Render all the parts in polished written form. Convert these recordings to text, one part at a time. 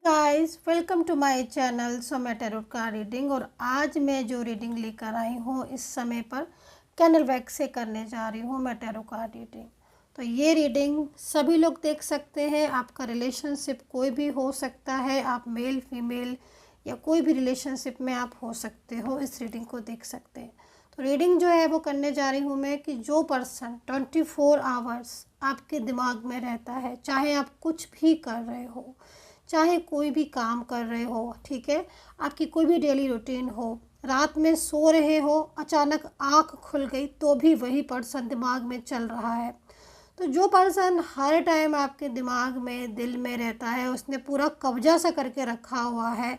Guys welcome to my channel. So मैं tarot का reading और आज मैं जो रीडिंग लेकर आई हूँ इस समय पर कैंडल वैक्स से करने जा रही हूँ मैं टैरो का रीडिंग। तो ये रीडिंग सभी लोग देख सकते हैं। आपका रिलेशनशिप कोई भी हो सकता है, आप मेल फीमेल या कोई भी रिलेशनशिप में आप हो सकते हो, इस रीडिंग को देख सकते हैं। तो रीडिंग जो है वो करने जा रही हूँ मैं कि जो पर्सन 24 आवर्स आपके दिमाग में रहता है, चाहे आप कुछ भी कर रहे हो, चाहे कोई भी काम कर रहे हो, ठीक है, आपकी कोई भी डेली रूटीन हो, रात में सो रहे हो, अचानक आँख खुल गई तो भी वही पर्सन दिमाग में चल रहा है। तो जो पर्सन हर टाइम आपके दिमाग में दिल में रहता है, उसने पूरा कब्जा सा करके रखा हुआ है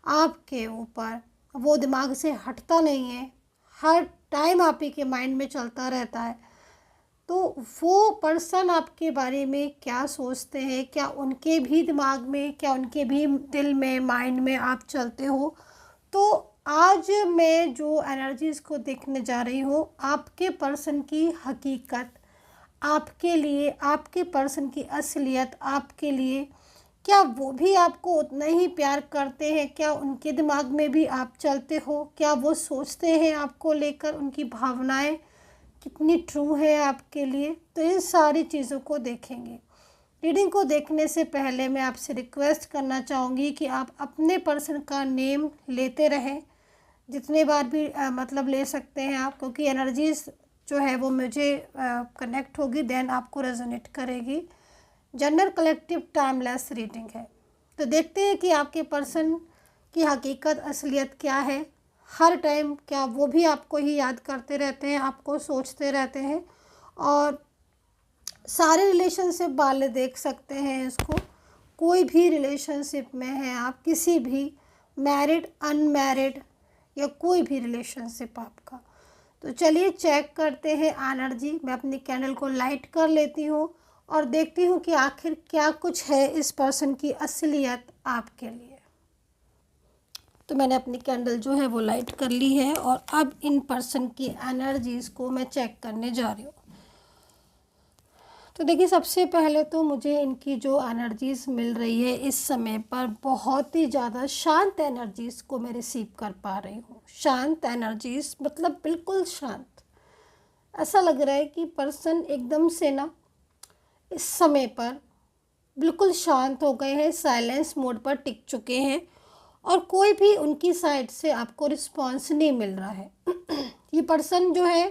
आपके ऊपर, वो दिमाग से हटता नहीं है, हर टाइम आप ही के माइंड में चलता रहता है। तो वो पर्सन आपके बारे में क्या सोचते हैं, क्या उनके भी दिमाग में, क्या उनके भी दिल में, माइंड में आप चलते हो। तो आज मैं जो एनर्जीज़ को देखने जा रही हूँ, आपके पर्सन की हकीकत आपके लिए, आपके पर्सन की असलियत आपके लिए, क्या वो भी आपको उतना ही प्यार करते हैं, क्या उनके दिमाग में भी आप चलते हो, क्या वो सोचते हैं आपको लेकर, उनकी भावनाएं कितनी ट्रू है आपके लिए। तो इन सारी चीज़ों को देखेंगे। रीडिंग को देखने से पहले मैं आपसे रिक्वेस्ट करना चाहूँगी कि आप अपने पर्सन का नेम लेते रहें, जितने बार भी मतलब ले सकते हैं आप, क्योंकि एनर्जीज जो है वो मुझे कनेक्ट होगी, देन आपको रेजोनेट करेगी। जनरल कलेक्टिव टाइमलेस रीडिंग है। तो देखते हैं कि आपके पर्सन की हकीकत असलियत क्या है। हर टाइम क्या वो भी आपको ही याद करते रहते हैं, आपको सोचते रहते हैं, और सारे रिलेशनशिप वाले देख सकते हैं इसको। कोई भी रिलेशनशिप में हैं आप, किसी भी मैरिड, अनमैरिड या कोई भी रिलेशनशिप आपका। तो चलिए चेक करते हैं एनर्जी। मैं अपनी कैंडल को लाइट कर लेती हूँ और देखती हूँ कि आखिर क्या कुछ है इस पर्सन की असलियत आपके लिए। तो मैंने अपनी कैंडल जो है वो लाइट कर ली है और अब इन पर्सन की एनर्जीज़ को मैं चेक करने जा रही हूँ। तो देखिए, सबसे पहले तो मुझे इनकी जो एनर्जीज़ मिल रही है इस समय पर, बहुत ही ज़्यादा शांत एनर्जीज़ को मैं रिसीव कर पा रही हूँ। शांत एनर्जीज़ मतलब बिल्कुल शांत। ऐसा लग रहा है कि पर्सन एकदम से ना इस समय पर बिल्कुल शांत हो गए हैं, साइलेंस मोड पर टिक चुके हैं और कोई भी उनकी साइड से आपको रिस्पॉन्स नहीं मिल रहा है। ये पर्सन जो है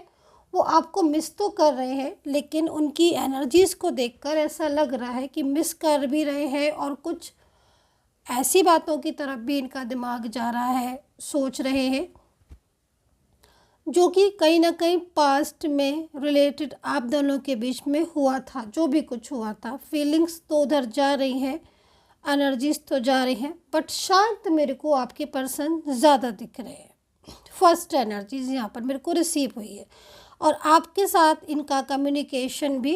वो आपको मिस तो कर रहे हैं, लेकिन उनकी एनर्जीज़ को देखकर ऐसा लग रहा है कि मिस कर भी रहे हैं और कुछ ऐसी बातों की तरफ भी इनका दिमाग जा रहा है, सोच रहे हैं, जो कि कहीं ना कहीं पास्ट में रिलेटेड आप दोनों के बीच में हुआ था। जो भी कुछ हुआ था, फीलिंग्स तो उधर जा रही हैं, एनर्जीज तो जा रही हैं, बट शांत मेरे को आपके पर्सन ज़्यादा दिख रहे हैं। फर्स्ट एनर्जीज यहाँ पर मेरे को रिसीव हुई है और आपके साथ इनका कम्युनिकेशन भी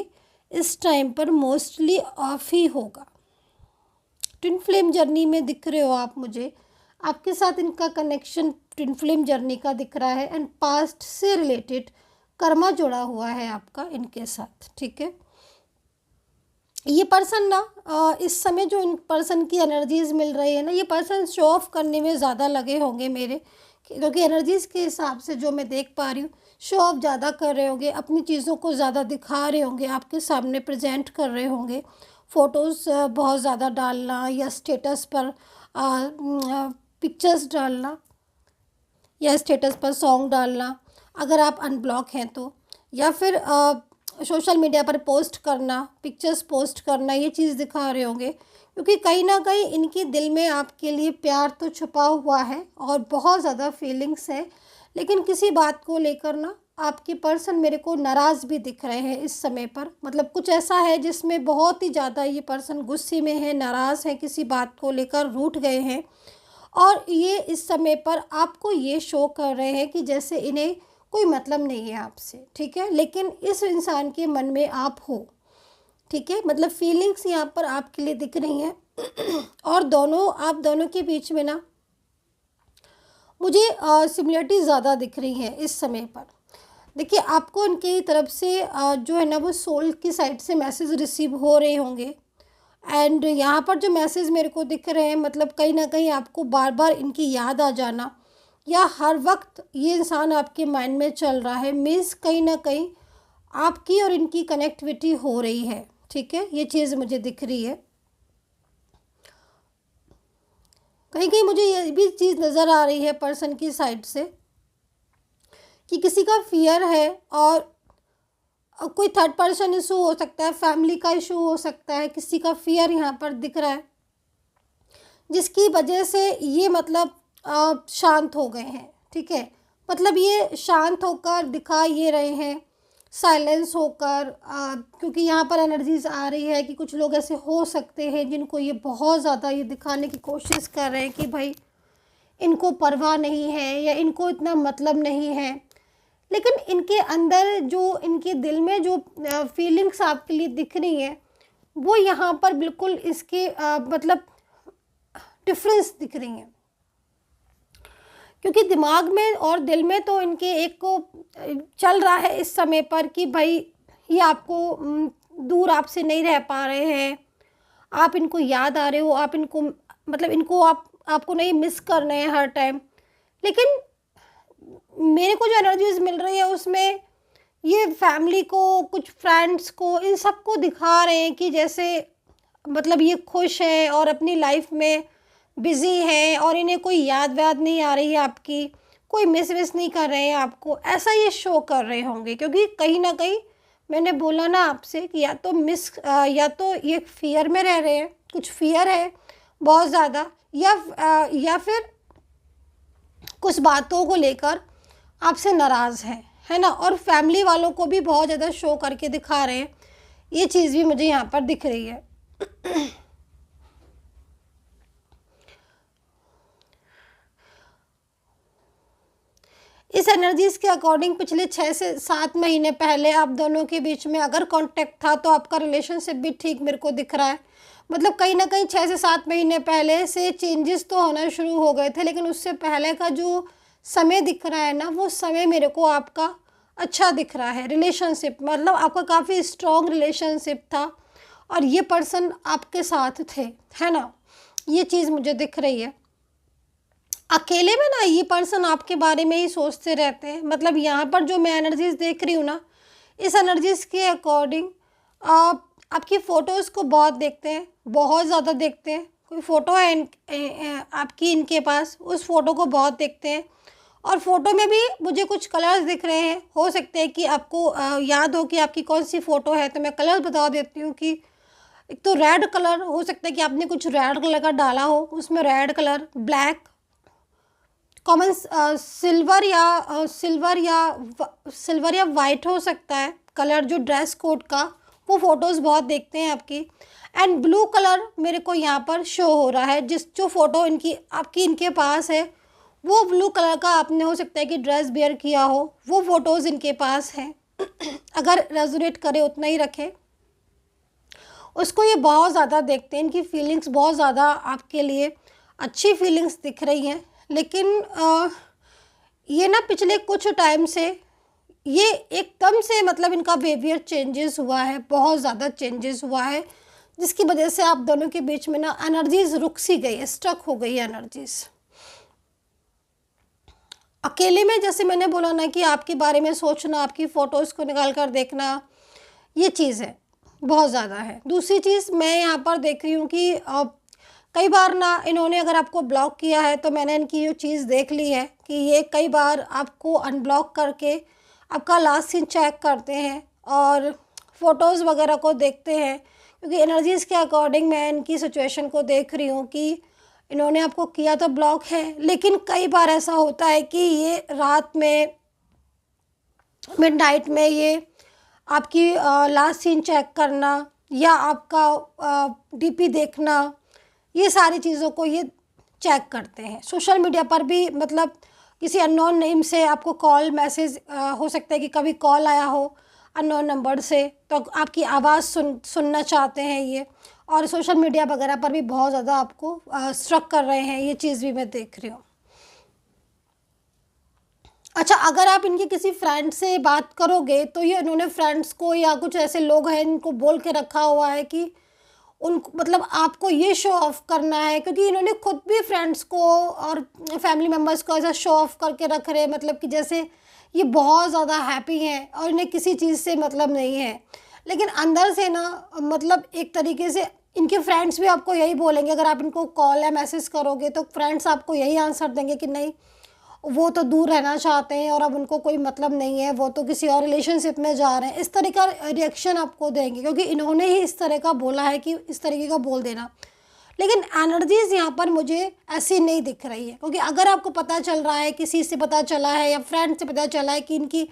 इस टाइम पर मोस्टली ऑफ ही होगा। ट्विन फ्लेम जर्नी में दिख रहे हो आप मुझे, आपके साथ इनका कनेक्शन ट्विन फ्लेम जर्नी का दिख रहा है एंड पास्ट से रिलेटेड कर्मा जुड़ा हुआ है आपका इनके साथ, ठीक है। ये पर्सन ना इस समय जो इन पर्सन की एनर्जीज मिल रही है ना, ये पर्सन शो ऑफ करने में ज़्यादा लगे होंगे मेरे, क्योंकि एनर्जीज़ के हिसाब से जो मैं देख पा रही हूँ, शो ऑफ ज़्यादा कर रहे होंगे, अपनी चीज़ों को ज़्यादा दिखा रहे होंगे, आपके सामने प्रेजेंट कर रहे होंगे। फ़ोटोज़ बहुत ज़्यादा डालना या स्टेटस पर पिक्चर्स डालना या स्टेटस पर सॉन्ग डालना, अगर आप अनब्लॉक हैं तो, या फिर सोशल मीडिया पर पोस्ट करना, पिक्चर्स पोस्ट करना, ये चीज़ दिखा रहे होंगे, क्योंकि कहीं ना कहीं इनके दिल में आपके लिए प्यार तो छुपा हुआ है और बहुत ज़्यादा फीलिंग्स है। लेकिन किसी बात को लेकर ना आपके पर्सन मेरे को नाराज़ भी दिख रहे हैं इस समय पर। मतलब कुछ ऐसा है जिसमें बहुत ही ज़्यादा ये पर्सन गुस्से में है, नाराज़ है, किसी बात को लेकर रूठ गए हैं और ये इस समय पर आपको ये शो कर रहे हैं कि जैसे इन्हें कोई मतलब नहीं है आपसे, ठीक है। लेकिन इस इंसान के मन में आप हो, ठीक है। मतलब फीलिंग्स यहाँ पर आपके लिए दिख रही हैं और आप दोनों के बीच में ना मुझे सिमिलरिटी ज़्यादा दिख रही है इस समय पर। देखिए, आपको उनकी तरफ से जो है ना वो सोल की साइड से मैसेज रिसीव हो रहे होंगे एंड यहाँ पर जो मैसेज मेरे को दिख रहे हैं, मतलब कहीं ना कहीं आपको बार बार इनकी याद आ जाना, या हर वक्त ये इंसान आपके माइंड में चल रहा है, मीन्स कहीं ना कहीं आपकी और इनकी कनेक्टिविटी हो रही है। ठीक है, ये चीज़ मुझे दिख रही है। कहीं कहीं मुझे ये भी चीज़ नज़र आ रही है पर्सन की साइड से कि किसी का फियर है, और कोई थर्ड पर्सन इशू हो सकता है, फैमिली का इशू हो सकता है, किसी का फियर यहाँ पर दिख रहा है, जिसकी वजह से ये मतलब शांत हो गए हैं। ठीक है, मतलब ये शांत होकर दिखा ये रहे हैं, साइलेंस होकर, क्योंकि यहाँ पर एनर्जीज आ रही है कि कुछ लोग ऐसे हो सकते हैं जिनको ये बहुत ज़्यादा ये दिखाने की कोशिश कर रहे हैं कि भाई इनको परवाह नहीं है या इनको इतना मतलब नहीं है, लेकिन इनके अंदर जो, इनके दिल में जो फीलिंग्स आपके लिए दिख रही हैं, वो यहाँ पर बिल्कुल इसके मतलब डिफरेंस दिख रही हैं। क्योंकि दिमाग में और दिल में तो इनके एक को चल रहा है इस समय पर कि भाई ये आपको दूर आपसे नहीं रह पा रहे हैं, आप इनको याद आ रहे हो, आप इनको मतलब इनको आपको नहीं मिस कर रहे हैं हर टाइम। लेकिन मेरे को जो एनर्जीज मिल रही है उसमें ये फैमिली को, कुछ फ्रेंड्स को, इन सबको दिखा रहे हैं कि जैसे मतलब ये खुश है और अपनी लाइफ में बिज़ी है, और इन्हें कोई याद वाद नहीं आ रही है आपकी, कोई मिस विस नहीं कर रहे हैं आपको, ऐसा ये शो कर रहे होंगे। क्योंकि कहीं ना कहीं मैंने बोला ना आपसे कि या तो या तो ये फियर में रह रहे हैं, कुछ फियर है बहुत ज़्यादा, या फिर कुछ बातों को लेकर आपसे नाराज़ है ना, और फैमिली वालों को भी बहुत ज़्यादा शो करके दिखा रहे हैं। ये चीज़ भी मुझे यहाँ पर दिख रही है। इस एनर्जीज़ के अकॉर्डिंग पिछले 6 से 7 महीने पहले आप दोनों के बीच में अगर कांटेक्ट था तो आपका रिलेशनशिप भी ठीक मेरे को दिख रहा है। मतलब कहीं ना कहीं 6 से 7 महीने पहले से चेंजेस तो होना शुरू हो गए थे, लेकिन उससे पहले का जो समय दिख रहा है ना, वो समय मेरे को आपका अच्छा दिख रहा है। रिलेशनशिप मतलब आपका काफ़ी स्ट्रॉन्ग रिलेशनशिप था, और ये पर्सन आपके साथ थे, है ना, ये चीज़ मुझे दिख रही है। अकेले में ना ये पर्सन आपके बारे में ही सोचते रहते हैं। मतलब यहाँ पर जो मैं एनर्जीज देख रही हूँ ना, इस एनर्जीज के अकॉर्डिंग आप आपकी फ़ोटोज़ को बहुत देखते हैं, बहुत ज़्यादा देखते हैं। कोई फ़ोटो है आपकी इनके पास, उस फ़ोटो को बहुत देखते हैं, और फ़ोटो में भी मुझे कुछ कलर्स दिख रहे हैं। हो सकते हैं कि आपको याद हो कि आपकी कौन सी फ़ोटो है, तो मैं कलर बता देती हूँ कि एक तो रेड कलर हो सकता है कि आपने कुछ रेड कलर का डाला हो, उसमें red colour, black, common silver या वाइट हो सकता है कलर, जो ड्रेस कोड का, वो फ़ोटोज़ बहुत देखते हैं आपकी। एंड ब्लू कलर मेरे को यहाँ पर शो हो रहा है, जो फ़ोटो इनके पास है, वो ब्लू कलर का आपने हो सकता है कि ड्रेस वेयर किया हो, वो फ़ोटोज़ इनके पास हैं। अगर रेजोनेट करे उतना ही रखें उसको। ये बहुत ज़्यादा देखते हैं, इनकी फीलिंग्स बहुत ज़्यादा आपके लिए अच्छी फीलिंग्स दिख रही हैं। लेकिन ये ना पिछले कुछ टाइम से ये एकदम से मतलब इनका बिहेवियर चेंजेस हुआ है, बहुत ज़्यादा चेंजेस हुआ है, जिसकी वजह से आप दोनों के बीच में ना एनर्जीज़ रुक सी गई है, स्ट्रक हो गई है एनर्जीज़। अकेले में जैसे मैंने बोला ना कि आपके बारे में सोचना, आपकी फ़ोटोज़ को निकाल कर देखना, ये चीज़ है, बहुत ज़्यादा है। दूसरी चीज़ मैं यहाँ पर देख रही हूँ कि कई बार ना इन्होंने अगर आपको ब्लॉक किया है, तो मैंने इनकी जो चीज़ देख ली है कि ये कई बार आपको अनब्लॉक करके आपका लास्ट सीन चेक करते हैं और फ़ोटोज़ वगैरह को देखते हैं। क्योंकि एनर्जीज़ के अकॉर्डिंग मैं इनकी सिचुएशन को देख रही हूँ कि इन्होंने आपको किया तो ब्लॉक है, लेकिन कई बार ऐसा होता है कि ये रात में मिडनाइट में ये आपकी लास्ट सीन चेक करना या आपका डीपी देखना, ये सारी चीज़ों को ये चेक करते हैं। सोशल मीडिया पर भी मतलब किसी अननोन नेम से आपको कॉल मैसेज हो सकता है कि कभी कॉल आया हो अननोन नंबर से, तो आपकी आवाज़ सुनना चाहते हैं ये, और सोशल मीडिया वगैरह पर भी बहुत ज़्यादा आपको स्ट्रक कर रहे हैं, ये चीज़ भी मैं देख रही हूँ। अच्छा, अगर आप इनके किसी फ्रेंड से बात करोगे तो ये इन्होंने फ्रेंड्स को या कुछ ऐसे लोग हैं इनको बोल के रखा हुआ है कि उनको मतलब आपको ये शो ऑफ करना है, क्योंकि इन्होंने खुद भी फ्रेंड्स को और फैमिली मेम्बर्स को ऐसा शो ऑफ करके रख रहे हैं, मतलब कि जैसे ये बहुत ज़्यादा हैप्पी हैं और इन्हें किसी चीज़ से मतलब नहीं है। लेकिन अंदर से ना मतलब एक तरीके से इनके फ्रेंड्स भी आपको यही बोलेंगे, अगर आप इनको कॉल या मैसेज करोगे तो फ्रेंड्स आपको यही आंसर देंगे कि नहीं, वो तो दूर रहना चाहते हैं और अब उनको कोई मतलब नहीं है, वो तो किसी और रिलेशनशिप में जा रहे हैं। इस तरह का रिएक्शन आपको देंगे, क्योंकि इन्होंने ही इस तरह का बोला है कि इस तरीके का बोल देना। लेकिन एनर्जीज़ यहाँ पर मुझे ऐसी नहीं दिख रही है, क्योंकि अगर आपको पता चल रहा है, किसी से पता चला है या फ्रेंड से पता चला है कि इनकी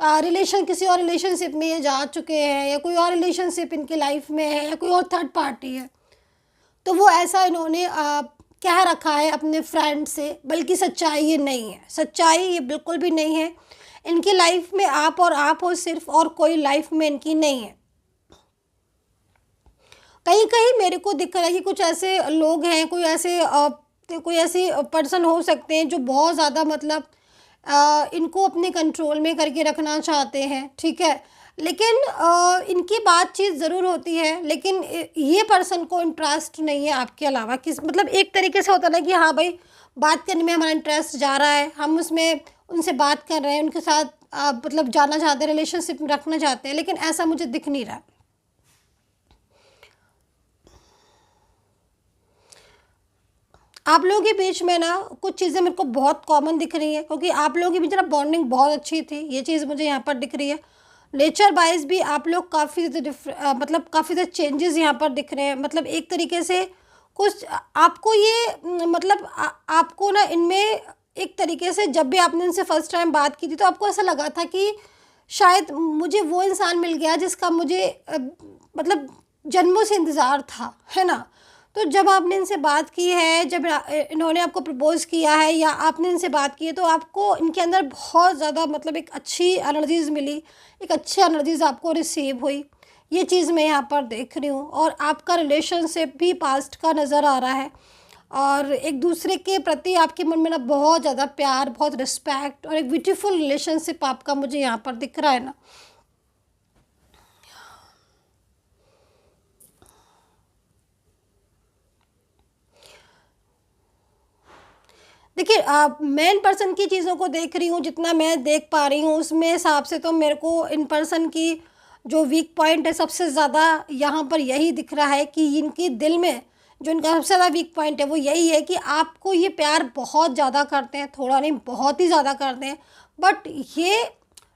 रिलेशन किसी और रिलेशनशिप में ये जा चुके हैं या कोई और रिलेशनशिप इनकी लाइफ में है या कोई और थर्ड पार्टी है, तो वो ऐसा इन्होंने कह रखा है अपने फ्रेंड से, बल्कि सच्चाई ये नहीं है, सच्चाई ये बिल्कुल भी नहीं है। इनकी लाइफ में आप और आप हो सिर्फ, और कोई लाइफ में इनकी नहीं है। कहीं कहीं मेरे को दिख रहा है कि कुछ ऐसे लोग हैं, कोई ऐसे पर्सन हो सकते हैं जो बहुत ज़्यादा मतलब इनको अपने कंट्रोल में करके रखना चाहते हैं, ठीक है। लेकिन इनकी बातचीत ज़रूर होती है, लेकिन ये पर्सन को इंटरेस्ट नहीं है आपके अलावा, किस मतलब एक तरीके से होता है ना कि हाँ भाई, बात करने में हमारा इंटरेस्ट जा रहा है, हम उसमें उनसे बात कर रहे हैं, उनके साथ मतलब जाना चाहते हैं, रिलेशनशिप में रखना चाहते हैं, लेकिन ऐसा मुझे दिख नहीं रहा। आप लोगों के बीच में ना कुछ चीज़ें मेरे को बहुत कॉमन दिख रही हैं, क्योंकि आप लोगों के बीच ना बॉन्डिंग बहुत अच्छी थी, ये चीज़ मुझे यहाँ पर दिख रही है। नेचर वाइज भी आप लोग काफ़ी ज़्यादा मतलब काफ़ी ज़्यादा चेंजेस यहाँ पर दिख रहे हैं, मतलब एक तरीके से कुछ आपको ये मतलब आपको ना इनमें एक तरीके से जब भी आपने इनसे फर्स्ट टाइम बात की थी तो आपको ऐसा लगा था कि शायद मुझे वो इंसान मिल गया जिसका मुझे मतलब जन्मों से इंतज़ार था, है ना। तो जब आपने इनसे बात की है, जब इन्होंने आपको प्रपोज़ किया है या आपने इनसे बात की है, तो आपको इनके अंदर बहुत ज़्यादा मतलब एक अच्छी एनर्जीज़ मिली, एक अच्छी एनर्जीज़ आपको रिसीव हुई, ये चीज़ मैं यहाँ पर देख रही हूँ। और आपका रिलेशनशिप भी पास्ट का नज़र आ रहा है, और एक दूसरे के प्रति आपके मन में ना बहुत ज़्यादा प्यार, बहुत रिस्पेक्ट और एक ब्यूटीफुल रिलेशनशिप आपका मुझे यहाँ पर दिख रहा है ना। देखिए, मैं इन पर्सन की चीज़ों को देख रही हूँ, जितना मैं देख पा रही हूँ उसमें हिसाब से तो मेरे को इन पर्सन की जो वीक पॉइंट है सबसे ज़्यादा यहाँ पर यही दिख रहा है कि इनके दिल में जो इनका सबसे ज़्यादा वीक पॉइंट है वो यही है कि आपको ये प्यार बहुत ज़्यादा करते हैं, थोड़ा नहीं बहुत ही ज़्यादा करते हैं, बट ये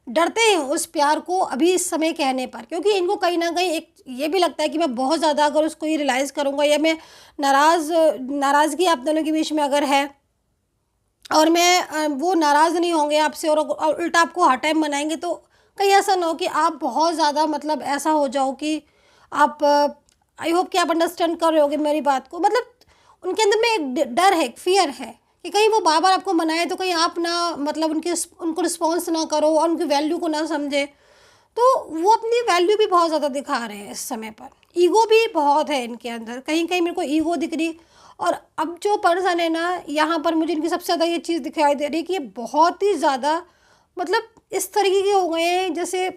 डरते हैं उस प्यार को अभी इस समय कहने पर, क्योंकि इनको कहीं ना कहीं एक ये भी लगता है कि मैं बहुत ज़्यादा अगर उसको ये रियलाइज़ करूँगा या मैं नाराज़गी आप दोनों के बीच में अगर है और मैं वो नाराज़ नहीं होंगे आपसे और उल्टा आपको हर टाइम मनाएंगे, तो कहीं ऐसा ना हो कि आप बहुत ज़्यादा मतलब ऐसा हो जाओ कि आप आई होप कि आप अंडरस्टैंड कर रहे होगे मेरी बात को। मतलब उनके अंदर में एक डर है, एक फियर है कि कहीं वो बार बार आपको मनाए तो कहीं आप ना मतलब उनको रिस्पॉन्स ना करो और उनकी वैल्यू को ना समझे। तो वो अपनी वैल्यू भी बहुत ज़्यादा दिखा रहे हैं इस समय पर, ईगो भी बहुत है इनके अंदर, कहीं कहीं मेरे को ईगो दिख रही। और अब जो पर्सन है ना यहाँ पर मुझे इनकी सबसे ज़्यादा ये चीज़ दिखाई दे रही है कि ये बहुत ही ज़्यादा मतलब इस तरीके के हो गए हैं जैसे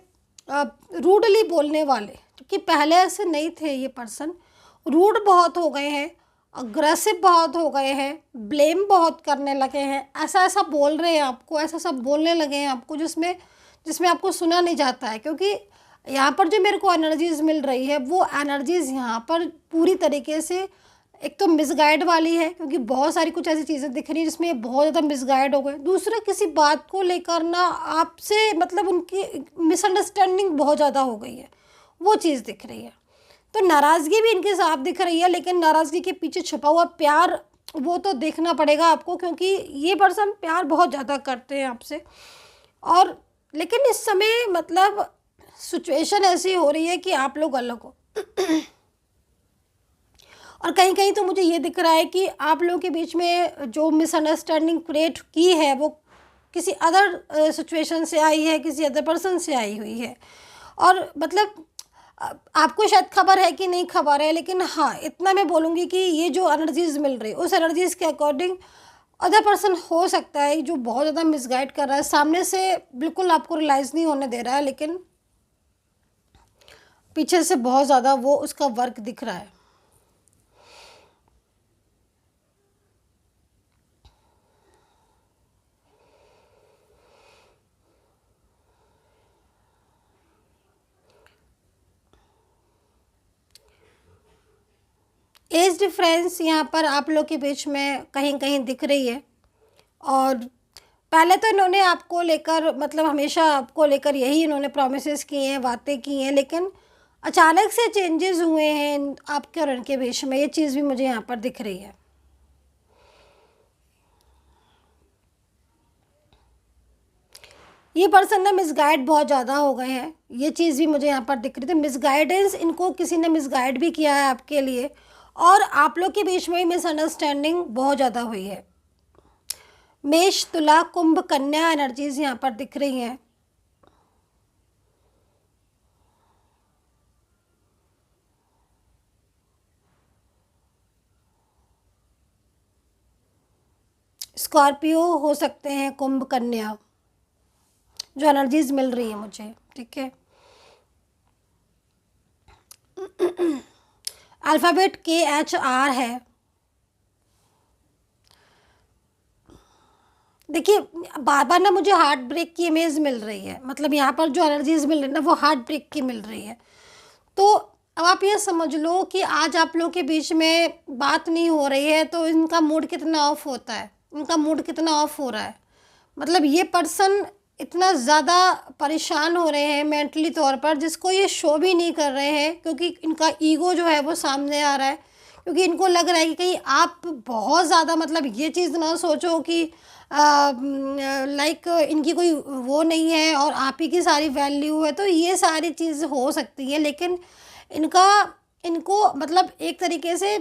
रूडली बोलने वाले, क्योंकि पहले ऐसे नहीं थे। ये पर्सन रूड बहुत हो गए हैं, अग्रेसिव बहुत हो गए हैं, ब्लेम बहुत करने लगे हैं, ऐसा ऐसा बोल रहे हैं आपको, ऐसा सब बोलने लगे हैं आपको जिसमें जिसमें आपको सुना नहीं जाता है। क्योंकि यहाँ पर जो मेरे को एनर्जीज़ मिल रही है वो एनर्जीज़ यहाँ पर पूरी तरीके से एक तो मिसगाइड वाली है, क्योंकि बहुत सारी कुछ ऐसी चीज़ें दिख रही हैं जिसमें ये बहुत ज़्यादा मिसगाइड हो गए। दूसरा, किसी बात को लेकर ना आपसे मतलब उनकी मिसअंडरस्टैंडिंग बहुत ज़्यादा हो गई है, वो चीज़ दिख रही है। तो नाराज़गी भी इनके साथ दिख रही है, लेकिन नाराज़गी के पीछे छुपा हुआ प्यार वो तो देखना पड़ेगा आपको, क्योंकि ये पर्सन प्यार बहुत ज़्यादा करते हैं आपसे। और लेकिन इस समय मतलब सिचुएशन ऐसी हो रही है कि आप लोग अलग हो और कहीं कहीं तो मुझे ये दिख रहा है कि आप लोगों के बीच में जो मिसअंडरस्टैंडिंग क्रिएट की है वो किसी अदर सिचुएशन से आई है, किसी अदर पर्सन से आई हुई है। और मतलब आपको शायद खबर है कि नहीं खबर है, लेकिन हाँ इतना मैं बोलूँगी कि ये जो एनर्जीज़ मिल रही है उस एनर्जीज़ के अकॉर्डिंग अदर पर्सन हो सकता है जो बहुत ज़्यादा मिसगाइड कर रहा है, सामने से बिल्कुल आपको रियलाइज़ नहीं होने दे रहा है, लेकिन पीछे से बहुत ज़्यादा वो उसका वर्क दिख रहा है। एज डिफरेंस यहाँ पर आप लोग के बीच में कहीं कहीं दिख रही है। और पहले तो इन्होंने आपको लेकर मतलब हमेशा आपको लेकर यही इन्होंने प्रॉमिसेस किए हैं, बातें की हैं, लेकिन अचानक से चेंजेस हुए हैं आपके और इनके बीच में। ये चीज़ भी मुझे यहाँ पर दिख रही है। ये पर्सन ना मिसगाइड बहुत ज़्यादा हो गए हैं, ये चीज़ भी मुझे यहाँ पर दिख रही थी। मिसगाइडेंस, इनको किसी ने मिसगाइड भी किया है आपके लिए, और आप लोग के बीच में मिसअंडरस्टैंडिंग बहुत ज़्यादा हुई है। मेष, तुला, कुंभ, कन्या एनर्जीज यहाँ पर दिख रही हैं। स्कॉर्पियो हो सकते हैं, कुंभ, कन्या, जो एनर्जीज मिल रही है मुझे, ठीक है। अल्फ़ाबेट KHR है। देखिए बार बार ना मुझे हार्ट ब्रेक की इमेज मिल रही है, मतलब यहाँ पर जो एनर्जीज मिल रही है ना वो हार्ट ब्रेक की मिल रही है। तो अब आप ये समझ लो कि आज आप लोगों के बीच में बात नहीं हो रही है तो इनका मूड कितना ऑफ होता है, इनका मूड कितना ऑफ हो रहा है। मतलब ये पर्सन इतना ज़्यादा परेशान हो रहे हैं मेंटली तौर पर, जिसको ये शो भी नहीं कर रहे हैं, क्योंकि इनका ईगो जो है वो सामने आ रहा है। क्योंकि इनको लग रहा है कि कहीं आप बहुत ज़्यादा मतलब ये चीज़ ना सोचो कि लाइक इनकी कोई वो नहीं है और आप ही की सारी वैल्यू है, तो ये सारी चीज़ हो सकती है। लेकिन इनको मतलब एक तरीके से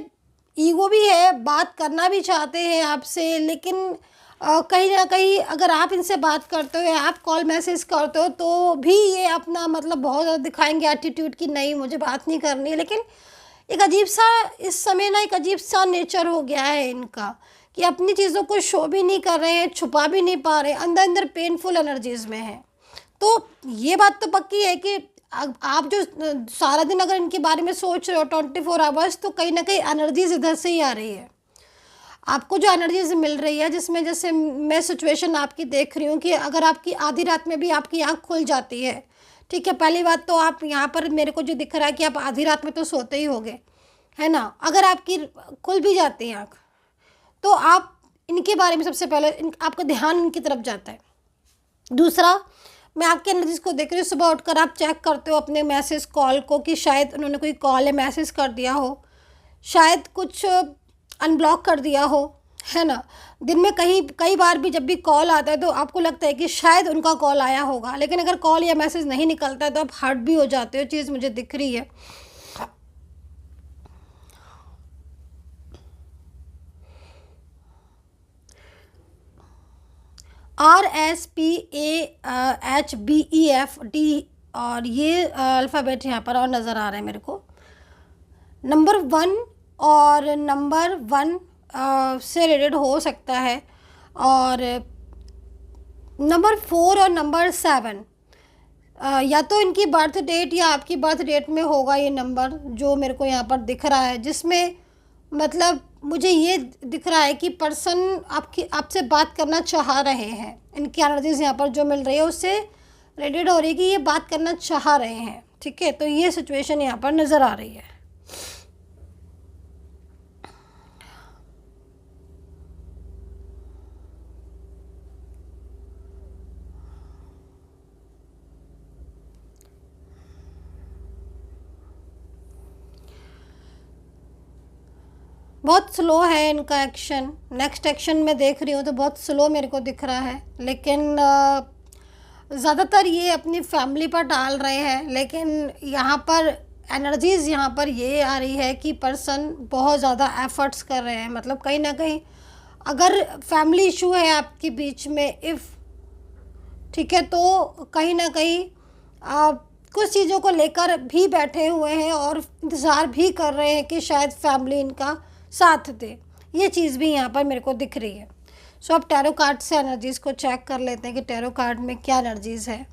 ईगो भी है, बात करना भी चाहते हैं आपसे, लेकिन कहीं ना कहीं अगर आप इनसे बात करते हो या आप कॉल मैसेज करते हो तो भी ये अपना मतलब बहुत ज़्यादा दिखाएंगे एटीट्यूड कि नहीं मुझे बात नहीं करनी है। लेकिन एक अजीब सा इस समय ना एक अजीब सा नेचर हो गया है इनका कि अपनी चीज़ों को शो भी नहीं कर रहे हैं, छुपा भी नहीं पा रहे, अंदर अंदर पेनफुल एनर्जीज में है। तो ये बात तो पक्की है कि आप जो सारा दिन अगर इनके बारे में सोच रहे हो 24 आवर्स, तो कहीं ना कहीं एनर्जीज इधर से ही आ रही है। आपको जो एनर्जीज मिल रही है, जिसमें जैसे मैं सिचुएशन आपकी देख रही हूँ कि अगर आपकी आधी रात में भी आपकी आँख खुल जाती है, ठीक है। पहली बात तो आप यहाँ पर मेरे को जो दिख रहा है कि आप आधी रात में तो सोते ही होगे, है ना। अगर आपकी खुल भी जाती है आँख तो आप इनके बारे में सबसे पहले आपका ध्यान इनकी तरफ जाता है। दूसरा, मैं आपकी एनर्जीज को देख रही हूँ, सुबह उठकर आप चेक करते हो अपने मैसेज कॉल को कि शायद उन्होंने कोई कॉल या मैसेज कर दिया हो, शायद कुछ अनब्लॉक कर दिया हो, है ना। दिन में कई बार भी जब भी कॉल आता है तो आपको लगता है कि शायद उनका कॉल आया होगा, लेकिन अगर कॉल या मैसेज नहीं निकलता है तो आप हर्ट भी हो जाते हो। चीज़ मुझे दिख रही है। RSPAHBEFD और ये अल्फ़ाबेट यहाँ पर और नज़र आ रहे हैं मेरे को। नंबर 1 और नंबर 1 से रिलेटेड हो सकता है, और नंबर 4 और नंबर 7 या तो इनकी बर्थ डेट या आपकी बर्थ डेट में होगा ये नंबर जो मेरे को यहाँ पर दिख रहा है, जिसमें मतलब मुझे ये दिख रहा है कि पर्सन आपसे बात करना चाह रहे हैं। इनकी एनर्जीज यहाँ पर जो मिल रही है उससे रिलेटेड हो रही है कि ये बात करना चाह रहे हैं, ठीक है। तो ये सिचुएशन यहाँ पर नज़र आ रही है। बहुत स्लो है इनका एक्शन। नेक्स्ट एक्शन में देख रही हूँ तो बहुत स्लो मेरे को दिख रहा है, लेकिन ज़्यादातर ये अपनी फैमिली पर डाल रहे हैं। लेकिन यहाँ पर एनर्जीज़ यहाँ पर ये आ रही है कि पर्सन बहुत ज़्यादा एफर्ट्स कर रहे हैं। मतलब कहीं ना कहीं अगर फैमिली इशू है आपके बीच में ठीक है, तो कहीं ना कहीं कुछ चीज़ों को लेकर भी बैठे हुए हैं और इंतज़ार भी कर रहे हैं कि शायद फैमिली इनका साथ दे। ये चीज़ भी यहाँ पर मेरे को दिख रही है। सो अब टैरो कार्ड से एनर्जीज़ को चेक कर लेते हैं कि टैरो कार्ड में क्या एनर्जीज़ है।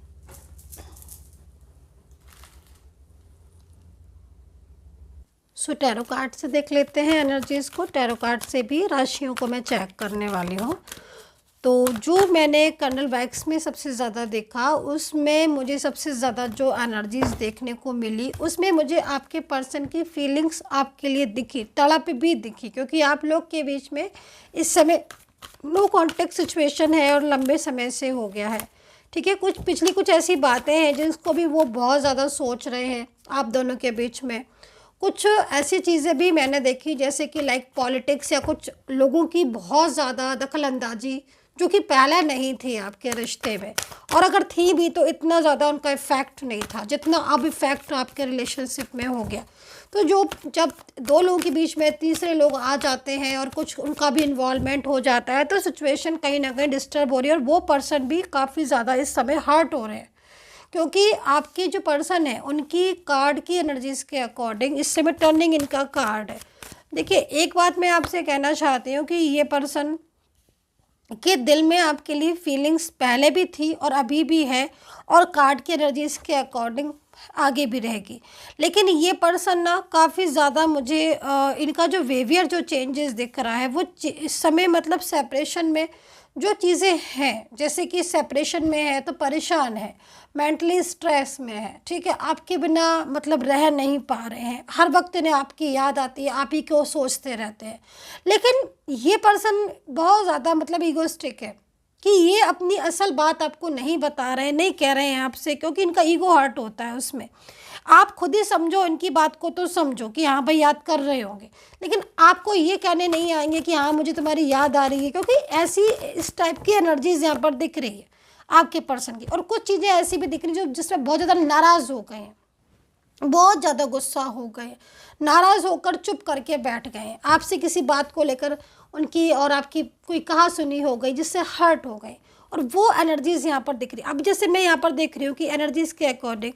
सो टैरो कार्ड से देख लेते हैं एनर्जीज़ को। टैरो कार्ड से भी राशियों को मैं चेक करने वाली हूँ। तो जो मैंने कर्नल वैक्स में सबसे ज़्यादा देखा, उसमें मुझे सबसे ज़्यादा जो एनर्जीज़ देखने को मिली, उसमें मुझे आपके पर्सन की फीलिंग्स आपके लिए दिखी, तड़प भी दिखी, क्योंकि आप लोग के बीच में इस समय नो कॉन्टेक्ट सिचुएशन है और लंबे समय से हो गया है, ठीक है। कुछ ऐसी बातें हैं जिसको भी वो बहुत ज़्यादा सोच रहे हैं आप दोनों के बीच में। कुछ ऐसी चीज़ें भी मैंने देखी जैसे कि लाइक पॉलिटिक्स या कुछ लोगों की बहुत ज़्यादा दखल अंदाजी जो कि पहले नहीं थी आपके रिश्ते में, और अगर थी भी तो इतना ज़्यादा उनका इफ़ेक्ट नहीं था जितना अब इफ़ेक्ट आपके रिलेशनशिप में हो गया। तो जब दो लोगों के बीच में तीसरे लोग आ जाते हैं और कुछ उनका भी इन्वॉल्वमेंट हो जाता है तो सिचुएशन कहीं ना कहीं डिस्टर्ब हो रही है, और वो पर्सन भी काफ़ी ज़्यादा इस समय हर्ट हो रहे हैं, क्योंकि आपके जो पर्सन है उनकी कार्ड की एनर्जीज़ के अकॉर्डिंग इस समय टर्निंग इनका कार्ड है। देखिए, एक बात मैं आपसे कहना चाहती हूँ कि ये पर्सन के दिल में आपके लिए फीलिंग्स पहले भी थी और अभी भी है, और कार्ड की एनर्जीज़ के अकॉर्डिंग आगे भी रहेगी। लेकिन ये पर्सन ना काफ़ी ज़्यादा मुझे इनका जो बिहेवियर जो चेंजेस दिख रहा है वो इस समय मतलब सेपरेशन में जो चीज़ें हैं, जैसे कि सेपरेशन में है तो परेशान है, मेंटली स्ट्रेस में है, ठीक है, आपके बिना मतलब रह नहीं पा रहे हैं, हर वक्त इन्हें आपकी याद आती है, आप ही को सोचते रहते हैं। लेकिन ये पर्सन बहुत ज़्यादा मतलब ईगोइस्टिक है कि ये अपनी असल बात आपको नहीं बता रहे हैं, नहीं कह रहे हैं आपसे, क्योंकि इनका ईगो हर्ट होता है उसमें। आप खुद ही समझो इनकी बात को, तो समझो कि हाँ भाई याद कर रहे होंगे, लेकिन आपको ये कहने नहीं आएंगे कि हाँ मुझे तुम्हारी याद आ रही है, क्योंकि ऐसी इस टाइप की एनर्जीज यहाँ पर दिख रही है आपके पर्सन की। और कुछ चीज़ें ऐसी भी दिख रही जो जिसमें बहुत ज़्यादा नाराज़ हो गए हैं, बहुत ज़्यादा गुस्सा हो गए, नाराज़ होकर चुप करके बैठ गए, आपसे किसी बात को लेकर उनकी और आपकी कोई कहा सुनी हो गई जिससे हर्ट हो गए, और वो एनर्जीज़ यहाँ पर दिख रही। अब जैसे मैं यहाँ पर देख रही हूँ कि एनर्जीज़ के अकॉर्डिंग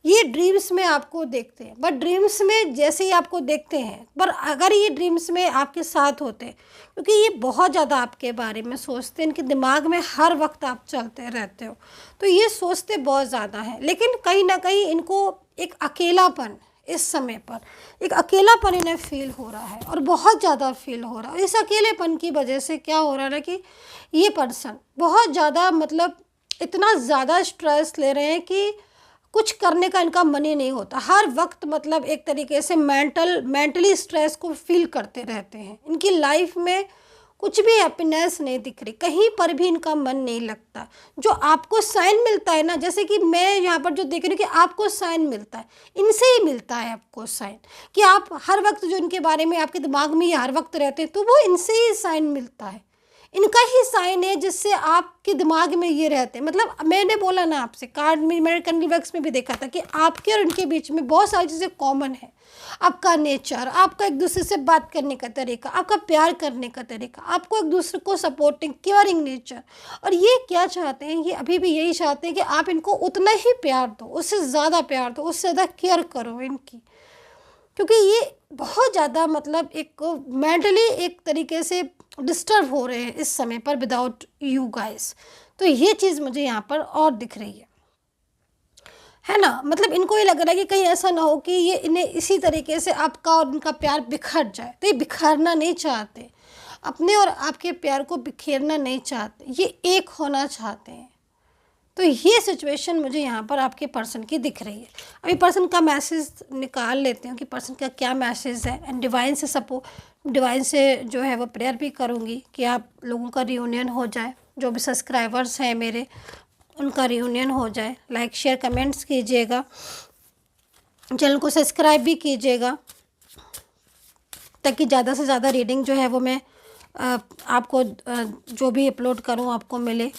ये ड्रीम्स में आपको देखते हैं, बट ड्रीम्स में जैसे ही आपको देखते हैं, पर अगर ये ड्रीम्स में आपके साथ होते हैं, क्योंकि ये बहुत ज़्यादा आपके बारे में सोचते हैं, इनके दिमाग में हर वक्त आप चलते रहते हो, तो ये सोचते बहुत ज़्यादा हैं। लेकिन कहीं ना कहीं इनको एक अकेलापन, इस समय पर एक अकेलापन इन्हें फील हो रहा है, और बहुत ज़्यादा फील हो रहा है। इस अकेलेपन की वजह से क्या हो रहा है ना कि ये पर्सन बहुत ज़्यादा मतलब इतना ज़्यादा स्ट्रेस ले रहे हैं कि कुछ करने का इनका मन ही नहीं होता, हर वक्त मतलब एक तरीके से मेंटली स्ट्रेस को फील करते रहते हैं। इनकी लाइफ में कुछ भी हैप्पीनेस नहीं दिख रही, कहीं पर भी इनका मन नहीं लगता। जो आपको साइन मिलता है ना, जैसे कि मैं यहाँ पर जो देख रही हूँ कि आपको साइन मिलता है, इनसे ही मिलता है आपको साइन, कि आप हर वक्त जो इनके बारे में आपके दिमाग में हर वक्त रहते हैं, तो वो इनसे ही साइन मिलता है, इनका ही साइन है जिससे आपके दिमाग में ये रहते हैं। मतलब मैंने बोला ना आपसे, कार्ड में मैंने कर्नल वैक्स में भी देखा था कि आपके और इनके बीच में बहुत सारी चीज़ें कॉमन है। आपका नेचर, आपका एक दूसरे से बात करने का तरीका, आपका प्यार करने का तरीका, आपको एक दूसरे को सपोर्टिंग केयरिंग नेचर। और ये क्या चाहते हैं, ये अभी भी यही चाहते हैं कि आप इनको उतना ही प्यार दो, उससे ज़्यादा प्यार दो, उससे ज़्यादा केयर करो इनकी, क्योंकि ये बहुत ज़्यादा मतलब एक मेंटली एक तरीके से डिस्टर्ब हो रहे हैं इस समय पर विदाउट यू गाइस। तो ये चीज़ मुझे यहाँ पर और दिख रही है ना। मतलब इनको ये लग रहा है कि कहीं ऐसा ना हो कि ये इन्हें इसी तरीके से आपका और इनका प्यार बिखर जाए, तो ये बिखरना नहीं चाहते, अपने और आपके प्यार को बिखेरना नहीं चाहते, ये एक होना चाहते हैं। तो ये सिचुएशन मुझे यहाँ पर आपके पर्सन की दिख रही है। अभी पर्सन का मैसेज निकाल लेते हैं कि पर्सन का क्या मैसेज है, एंड डिवाइन से जो है वो प्रेयर भी करूँगी कि आप लोगों का रियूनियन हो जाए, जो भी सब्सक्राइबर्स हैं मेरे उनका रियूनियन हो जाए। लाइक शेयर कमेंट्स कीजिएगा, चैनल को सब्सक्राइब भी कीजिएगा, ताकि ज़्यादा से ज़्यादा रीडिंग जो है वो मैं आपको जो भी अपलोड करूँ आपको मिले।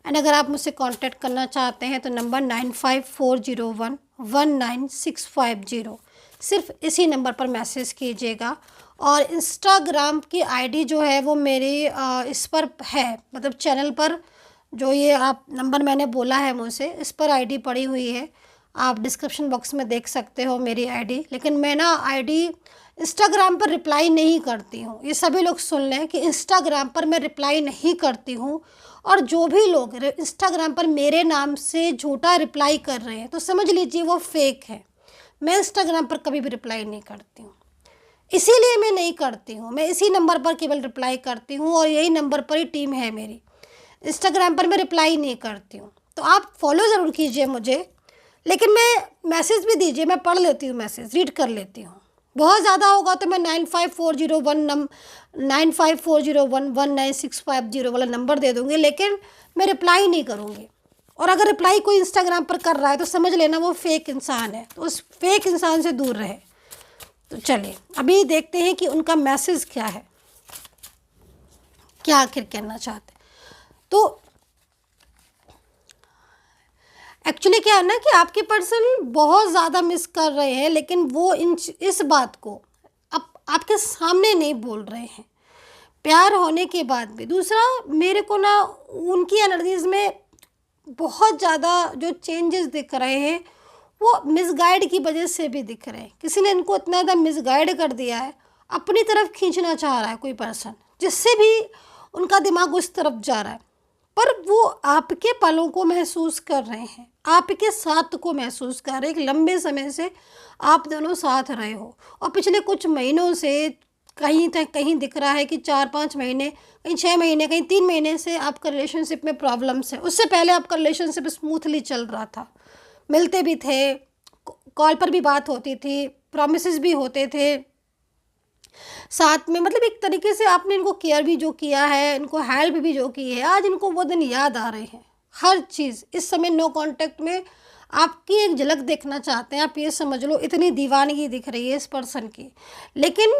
एंड अगर आप मुझसे कांटेक्ट करना चाहते हैं तो नंबर 9540119650, सिर्फ इसी नंबर पर मैसेज कीजिएगा। और इंस्टाग्राम की आईडी जो है वो मेरी इस पर है, मतलब चैनल पर जो ये आप नंबर मैंने बोला है मुझसे, इस पर आईडी पड़ी हुई है, आप डिस्क्रिप्शन बॉक्स में देख सकते हो मेरी आईडी। लेकिन मैं ना आईडी इंस्टाग्राम पर रिप्लाई नहीं करती हूँ, ये सभी लोग सुन लें कि इंस्टाग्राम पर मैं रिप्लाई नहीं करती हूँ। और जो भी लोग इंस्टाग्राम पर मेरे नाम से झूठा रिप्लाई कर रहे हैं तो समझ लीजिए वो फेक है। मैं इंस्टाग्राम पर कभी भी रिप्लाई नहीं करती हूँ, इसीलिए मैं नहीं करती हूँ। मैं इसी नंबर पर केवल रिप्लाई करती हूँ, और यही नंबर पर ही टीम है मेरी। इंस्टाग्राम पर मैं रिप्लाई नहीं करती हूँ, तो आप फॉलो ज़रूर कीजिए मुझे, लेकिन मैं मैसेज भी दीजिए, मैं पढ़ लेती हूँ, मैसेज रीड कर लेती हूँ। बहुत ज़्यादा होगा तो मैं 95401965 वाला नंबर दे दूँगी, लेकिन मैं रिप्लाई नहीं करूँगी। और अगर रिप्लाई कोई इंस्टाग्राम पर कर रहा है तो समझ लेना वो फेक इंसान है, तो उस फेक इंसान से दूर रहे। तो चलिए अभी देखते हैं कि उनका मैसेज क्या है, क्या आखिर कहना चाहते हैं। तो एक्चुअली क्या है ना कि आपके पर्सन बहुत ज़्यादा मिस कर रहे हैं, लेकिन वो इस बात को अब आपके सामने नहीं बोल रहे हैं, प्यार होने के बाद भी। दूसरा, मेरे को ना उनकी एनर्जीज़ में बहुत ज़्यादा जो चेंजेस दिख रहे हैं वो मिसगाइड की वजह से भी दिख रहे हैं। किसी ने इनको इतना ज़्यादा मिसगाइड कर दिया है, अपनी तरफ खींचना चाह रहा है कोई पर्सन, जिससे भी उनका दिमाग उस तरफ जा रहा है। पर वो आपके पलों को महसूस कर रहे हैं, आपके साथ को महसूस कर रहे हैं। एक लंबे समय से आप दोनों साथ रहे हो, और पिछले कुछ महीनों से कहीं तक कहीं दिख रहा है कि 4-5 महीने, कहीं 6 महीने, कहीं 3 महीने से आपका रिलेशनशिप में प्रॉब्लम्स है। उससे पहले आपका रिलेशनशिप स्मूथली चल रहा था, मिलते भी थे, कॉल पर भी बात होती थी, प्रॉमिसेस भी होते थे साथ में। मतलब एक तरीके से आपने इनको केयर भी जो किया है, इनको हेल्प भी जो की है, आज इनको वो दिन याद आ रहे हैं। हर चीज़ इस समय नो कांटेक्ट में आपकी एक झलक देखना चाहते हैं। आप ये समझ लो इतनी दीवानगी दिख रही है इस पर्सन की, लेकिन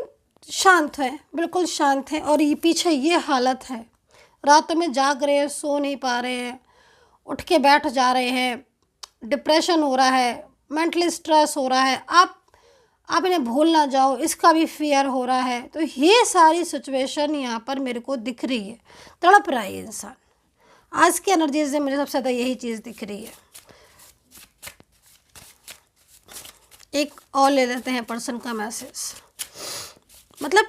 शांत है, बिल्कुल शांत है। और ये पीछे ये हालत है, रातों में जाग रहे हैं, सो नहीं पा रहे हैं, उठ के बैठ जा रहे हैं, डिप्रेशन हो रहा है, मेंटली स्ट्रेस हो रहा है, आप इन्हें भूल ना जाओ इसका भी फियर हो रहा है। तो ये सारी सिचुएशन यहाँ पर मेरे को दिख रही है, तड़प रहा है इंसान। आज की एनर्जी से मुझे सबसे ज़्यादा यही चीज़ दिख रही है। एक और ले लेते हैं पर्सन का मैसेज। मतलब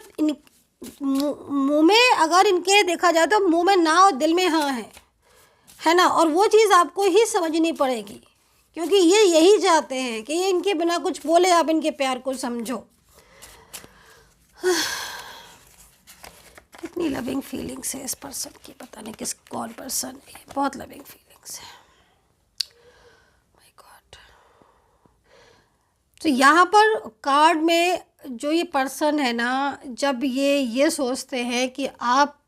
मुंह में अगर इनके देखा जाए तो मुंह में ना और दिल में हाँ है ना। और वो चीज़ आपको ही समझनी पड़ेगी, क्योंकि ये यही चाहते हैं कि ये इनके बिना कुछ बोले आप इनके प्यार को समझो। कितनी लविंग फीलिंग्स है इस पर्सन की, पता नहीं किस कौन पर्सन है, बहुत लविंग फीलिंग्स है। My God. तो यहाँ पर कार्ड में जो ये पर्सन है ना, जब ये सोचते हैं कि आप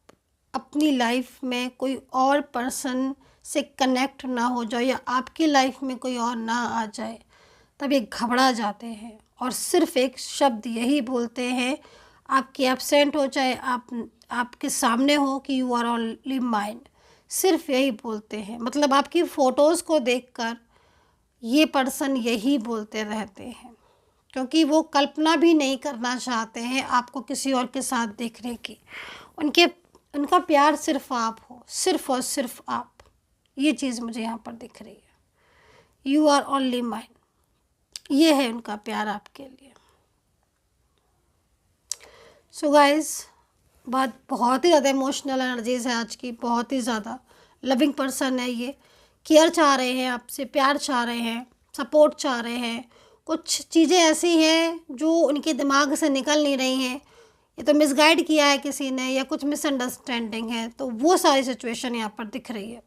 अपनी लाइफ में कोई और पर्सन से कनेक्ट ना हो जाए या आपकी लाइफ में कोई और ना आ जाए, तब ये घबरा जाते हैं और सिर्फ एक शब्द यही बोलते हैं, आपकी एब्सेंट हो चाहे आपके सामने हो, कि यू आर ओनली माइन। सिर्फ यही बोलते हैं। मतलब आपकी फ़ोटोज़ को देखकर ये पर्सन यही बोलते रहते हैं, क्योंकि वो कल्पना भी नहीं करना चाहते हैं आपको किसी और के साथ देखने की। उनका प्यार सिर्फ आप हो, सिर्फ और सिर्फ आप। ये चीज़ मुझे यहाँ पर दिख रही है। यू आर ओनली माइन, ये है उनका प्यार आपके लिए। सो गाइस, बहुत ही ज़्यादा इमोशनल एनर्जीज है आज की, बहुत ही ज़्यादा लविंग पर्सन है ये। केयर चाह रहे हैं आपसे, प्यार चाह रहे हैं, सपोर्ट चाह रहे हैं। कुछ चीज़ें ऐसी हैं जो उनके दिमाग से निकल नहीं रही हैं, ये तो मिसगाइड किया है किसी ने या कुछ मिसअंडरस्टैंडिंग है, तो वो सारी सिचुएशन यहाँ पर दिख रही है।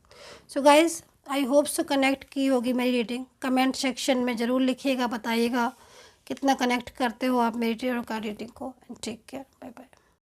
So guys, I hope so connect की होगी मेरी रीडिंग। कमेंट सेक्शन में ज़रूर लिखिएगा, बताइएगा कितना कनेक्ट करते हो आप मेरी रीडिंग को। Take care, bye bye.